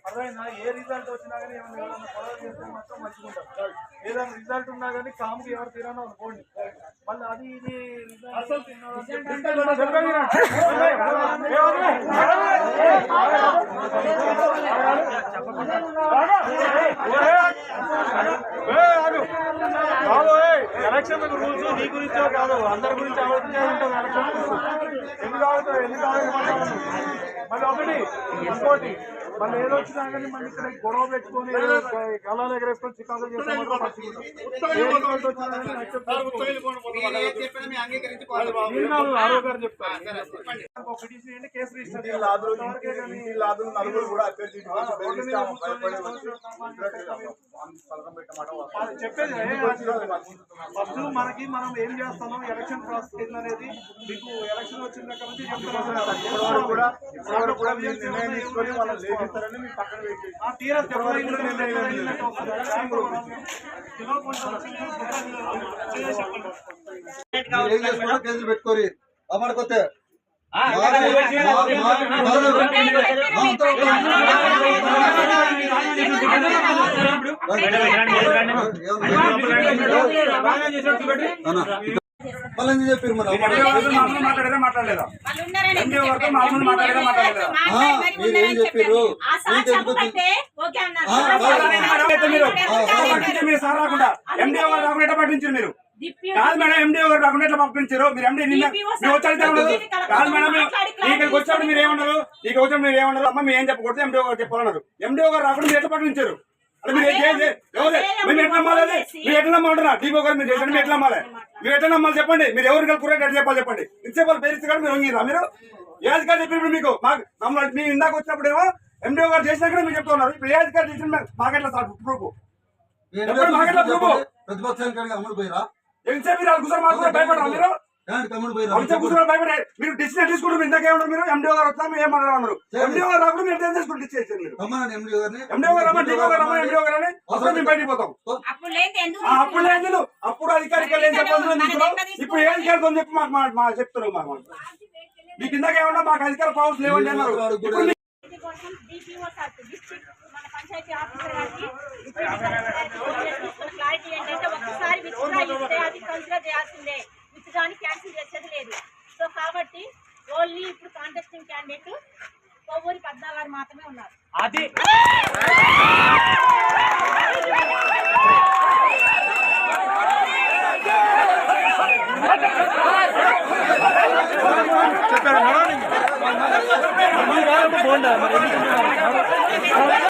అర్థమైనా ఏ రిజల్ట్ వచ్చినా కానీ ఏమైనా గొడవ చేస్తే మాత్రం మంచిగా ఏదైనా రిజల్ట్ ఉన్నా కానీ కాముకి ఎవరు తీరానో అనుకోండి మళ్ళీ అది ఇది ఎలక్షన్ రూల్స్ నీ గురించో కాదు అందరి గురించి ఆలోచించే ఉంటుంది ఎలక్షన్ ఎందుకు మళ్ళీ ఒకటి ఇంకోటి మళ్ళీ ఏదో వచ్చినా కానీ మళ్ళీ ఇక్కడ గొడవ పెట్టుకొని గలాలు ఎగరేసుకొని చికాకులు చేస్తే ఆరో గారు చెప్తారు పిటిషన్ కేసు రిజిస్టర్ చెప్పేది ఫస్ట్ మనకి మనం ఏం చేస్తామో ఎలక్షన్ ప్రాసెస్ ఏందనేది మీకు ఎలక్షన్ వచ్చిన దగ్గర నుంచి కేసులు పెట్టుకోరి అమ్మడికొస్తే మళ్ళీ చెప్పారు మరి మీరు ఏం చెప్పారు పట్టించారు మీరు కాదు మేడం ఎండిఓ గారు రాకుండా ఎట్లా పంపించారు మీరు ఎండి కాదు మేడం ఇక్కడికి వచ్చినప్పుడు మీరు ఏమన్నారు ఇక్కడ వచ్చినప్పుడు మీరు ఏమన్నారు అమ్మ మీరు ఏం చెప్పకూడదు ఎండిఓ గారు చెప్పాలన్నారు ఎండిఓ గారు రాకుండా మీరు ఎట్లా పట్టించారు అంటే మీరు మీరు ఎట్లా నమ్మాలి మీరు ఎట్లా నమ్మంటారా దీపో గారు మీరు చేశారు మీరు ఎట్లా నమ్మాలి మీరు ఎట్లా నమ్మాలి చెప్పండి మీరు ఎవరు కలుపుకున్నారు ఎట్లా చెప్పాలి చెప్పండి ఇన్సేపాలు పేరు కానీ మీరు వంగిరా మీరు ఏ అధికారి చెప్పినప్పుడు మీకు మాకు మమ్మల్ని మీరు ఇందాక వచ్చినప్పుడు ఏమో ఎండిఓ గారు చేసినా మీరు చెప్తా ఉన్నారు ఇప్పుడు ఏ అధికారి చేసిన మాకెట్లా ప్రూఫ్ మాకెట్లా ప్రూఫ్ ప్రతిపక్షానికి అమ్ముడు పోయిరా మీరు డిసిషన్ తీసుకుంటారు ఇందాకేమన్నారు మీరు ఎండిఓ గారు వస్తాము ఏమన్నారు ఎండిఓ గారు రాకుండా మీరు ఏం చేసుకుంటే డిసిషన్ ఎండిఓ గారు ఎండిఓ గారు అని అప్పుడు మేము బయటికి పోతాం అప్పుడు లేదు అప్పుడు అధికారికలు ఏం చెప్పాల్సి ఇప్పుడు ఏ అధికారులు అని చెప్పి మాకు చెప్తారు మాకు మీకు ఇందాకేమన్నా మాకు అధికార పవర్స్ లేవండి అన్నారు ఇప్పుడు పంచాయతీ ఆఫీసర్ గారికి క్లారిటీ ఏంటంటే ఒకసారి విత్డ్రా అది కన్సిడర్ చేయాల్సిందే విత్డ్రాని క్యాన్సిల్ చేసేది లేదు సో కాబట్టి ఓన్లీ ఇప్పుడు కాంటెస్టింగ్ క్యాండిడేట్ కొవ్వూరి పద్మా గారు మాత్రమే ఉన్నారు అది చెప్పారు